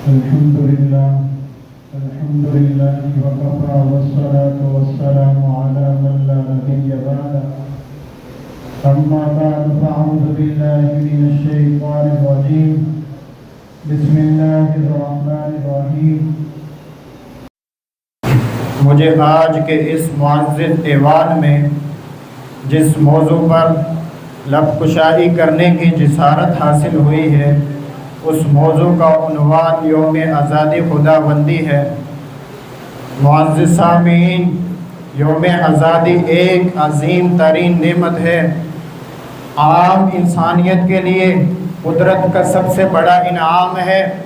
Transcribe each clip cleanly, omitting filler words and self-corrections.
الحمد لله وكفى والصلاة والسلام على من لا نبي بعده. أما بعد فأعوذ بالله من الشيطان الرجيم. بسم الله الرحمن الرحيم. مجھے آج کے اس معزز ایوان میں جس موضوع پر لب کشائی کرنے کی جسارت حاصل ہوئی ہے اس موضوع کا عنوان یوم آزادی خداوندی ہے۔ معزز سامعین، یوم آزادی ایک عظیم ترین نعمت ہے۔ عام انسانیت کے لیے قدرت کا سب سے بڑا انعام ہے۔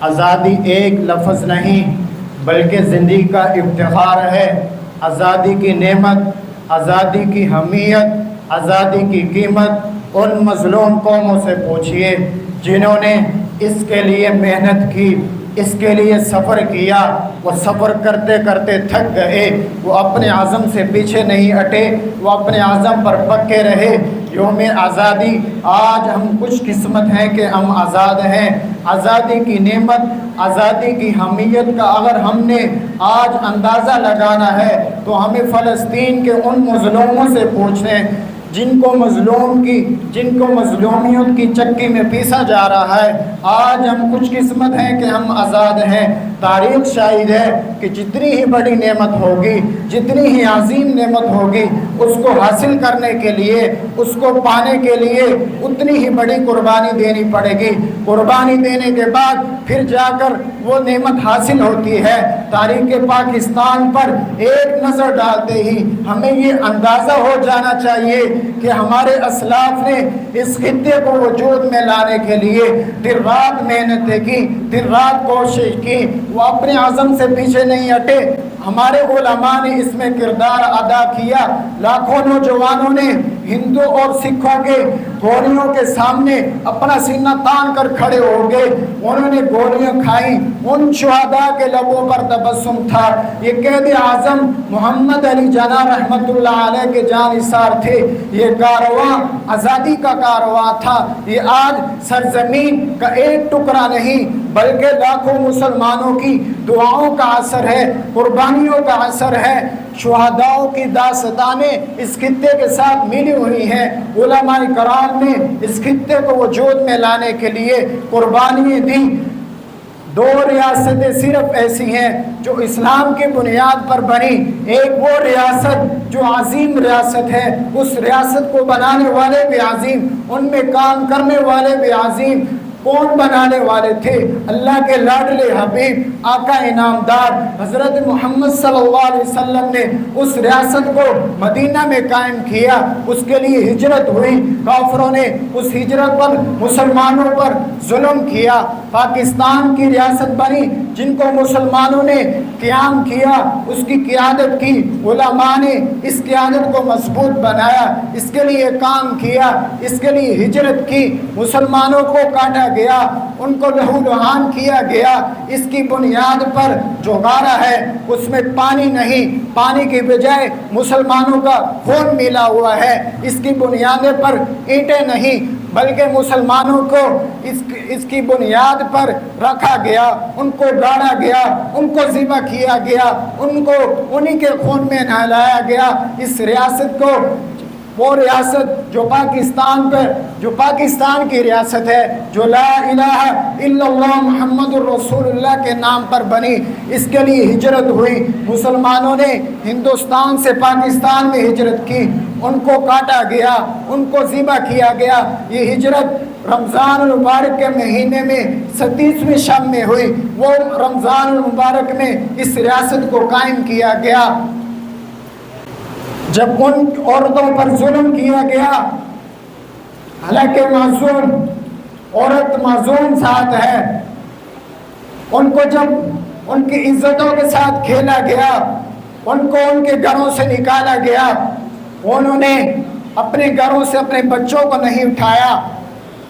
آزادی ایک لفظ نہیں بلکہ زندگی کا افتخار ہے۔ آزادی کی نعمت، آزادی کی اہمیت، آزادی کی قیمت ان مظلوم قوموں سے پوچھئے جنہوں نے اس کے لیے محنت کی، اس کے لیے سفر کیا۔ وہ سفر کرتے کرتے تھک گئے، وہ اپنے عزم سے پیچھے نہیں ہٹے، وہ اپنے عزم پر پکے رہے۔ یوم آزادی، آج ہم خوش قسمت ہیں کہ ہم آزاد ہیں۔ آزادی کی نعمت، آزادی کی اہمیت کا اگر ہم نے آج اندازہ لگانا ہے تو ہمیں فلسطین کے ان مظلوموں سے پوچھیں جن کو مظلومیت کی چکی میں پیسا جا رہا ہے۔ آج ہم خوش قسمت ہیں کہ ہم آزاد ہیں۔ تاریخ شاہد ہے کہ جتنی ہی بڑی نعمت ہوگی، جتنی ہی عظیم نعمت ہوگی، اس کو حاصل کرنے کے لیے، اس کو پانے کے لیے اتنی ہی بڑی قربانی دینی پڑے گی۔ قربانی دینے کے بعد پھر جا کر وہ نعمت حاصل ہوتی ہے۔ تاریخ پاکستان پر ایک نظر ڈالتے ہی ہمیں یہ اندازہ ہو جانا چاہیے کہ ہمارے اسلاف نے اس خطے کو وجود میں لانے کے لیے دن رات محنتیں کی، دن رات کوشش کی، وہ اپنے عزم سے پیچھے نہیں ہٹے۔ ہمارے علماء نے اس میں کردار ادا کیا۔ لاکھوں نوجوانوں نے ہندو اور سکھوں کے گولیوں کے سامنے اپنا سینہ تان کر کھڑے ہو گئے۔ انہوں نے گولیاں کھائیں، ان شہداء کے لبوں پر تبسم تھا۔ یہ قائد اعظم محمد علی جناح رحمۃ اللہ علیہ کے جانثار تھے۔ یہ کارواں آزادی کا کارواں تھا۔ یہ آج سرزمین کا ایک ٹکڑا نہیں بلکہ لاکھوں مسلمانوں کی دعاؤں کا اثر ہے، قربانیوں کا اثر ہے۔ شہداؤں کی داستانیں اس خطے کے ساتھ ملی ہوئی ہیں۔ علماء کرام نے اس خطے کو وجود میں لانے کے لیے قربانیاں دی۔ دو ریاستیں صرف ایسی ہیں جو اسلام کی بنیاد پر بنی۔ ایک وہ ریاست جو عظیم ریاست ہے، اس ریاست کو بنانے والے بھی عظیم، ان میں کام کرنے والے بھی عظیم۔ کون بنانے والے تھے؟ اللہ کے لاڈلے حبیب آقا انعامدار حضرت محمد صلی اللہ علیہ وسلم نے اس ریاست کو مدینہ میں قائم کیا۔ اس کے لیے ہجرت ہوئی، کافروں نے اس ہجرت پر مسلمانوں پر ظلم کیا۔ پاکستان کی ریاست بنی جن کو مسلمانوں نے قیام کیا، اس کی قیادت کی۔ علماء نے اس قیادت کو مضبوط بنایا، اس کے لیے کام کیا، اس کے لیے ہجرت کی۔ مسلمانوں کو کاٹا گیا، ان کو لہو لہان کیا گیا۔ اس کی بنیاد پر جو غارہ ہے اس میں پانی نہیں، پانی کی بجائے مسلمانوں کا خون ملا ہوا ہے۔ اس کی بنیاد پر اینٹیں نہیں بلکہ مسلمانوں کو اس کی بنیاد پر رکھا گیا، ان کو گاڑا گیا، ان کو ذبح کیا گیا، ان کو انہی کے خون میں نہلایا گیا۔ اس ریاست کو، وہ ریاست جو پاکستان کی ریاست ہے، جو لا الہ الا اللہ محمد الرسول اللہ کے نام پر بنی، اس کے لیے ہجرت ہوئی۔ مسلمانوں نے ہندوستان سے پاکستان میں ہجرت کی، ان کو کاٹا گیا، ان کو ذبح کیا گیا۔ یہ ہجرت رمضان المبارک کے مہینے میں 27ویں شب میں ہوئی۔ وہ رمضان المبارک میں اس ریاست کو قائم کیا گیا۔ جب ان عورتوں پر ظلم کیا گیا، حالانکہ معصوم عورت معصوم ذات ہے، ان کو جب ان کی عزتوں کے ساتھ کھیلا گیا، ان کو ان کے گھروں سے نکالا گیا، انہوں نے اپنے گھروں سے اپنے بچوں کو نہیں اٹھایا،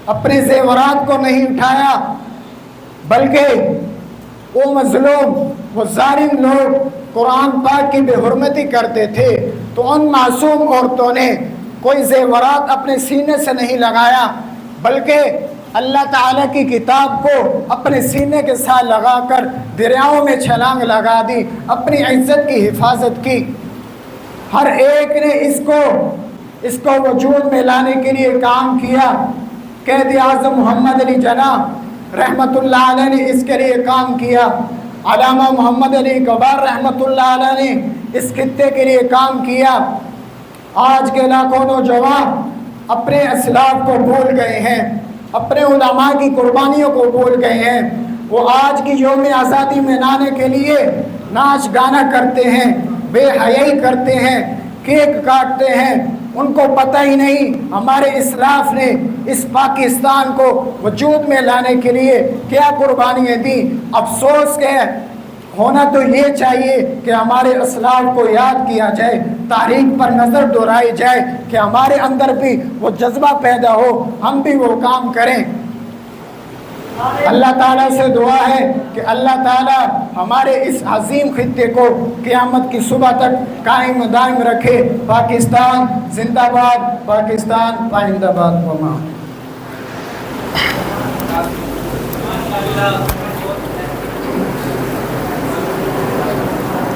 اپنے زیورات کو نہیں اٹھایا، بلکہ وہ مظلوم، وہ ظالم لوگ قرآن پاک کی بے حرمتی کرتے تھے، تو ان معصوم عورتوں نے کوئی زیورات اپنے سینے سے نہیں لگایا، بلکہ اللہ تعالیٰ کی کتاب کو اپنے سینے کے ساتھ لگا کر دریاؤں میں چھلانگ لگا دی، اپنی عزت کی حفاظت کی۔ ہر ایک نے اس کو وجود میں لانے کے لیے کام کیا۔ قائد اعظم محمد علی جناح رحمۃ اللہ علیہ نے اس کے لیے کام کیا، علامہ محمد علی اقبال رحمۃ اللہ علیہ نے اس خطے کے لیے کام کیا۔ آج کے لاکھوں نوجوان اپنے اسلاف کو بھول گئے ہیں، اپنے علماء کی قربانیوں کو بھول گئے ہیں۔ وہ آج کی یوم آزادی منانے کے لیے ناچ گانا کرتے ہیں، بے حیائی کرتے ہیں، کیک کاٹتے ہیں۔ ان کو پتہ ہی نہیں ہمارے اسلاف نے اس پاکستان کو وجود میں لانے کے لیے کیا قربانیاں دیں۔ افسوس ہے، ہونا تو یہ چاہیے کہ ہمارے اسلاف کو یاد کیا جائے، تاریخ پر نظر دہرائی جائے کہ ہمارے اندر بھی وہ جذبہ پیدا ہو، ہم بھی وہ کام کریں۔ اللہ تعالیٰ سے دعا ہے کہ اللہ تعالیٰ ہمارے اس عظیم خطے کو قیامت کی صبح تک قائم و دائم رکھے۔ پاکستان زندہ باد، پاکستان پائندہ باد۔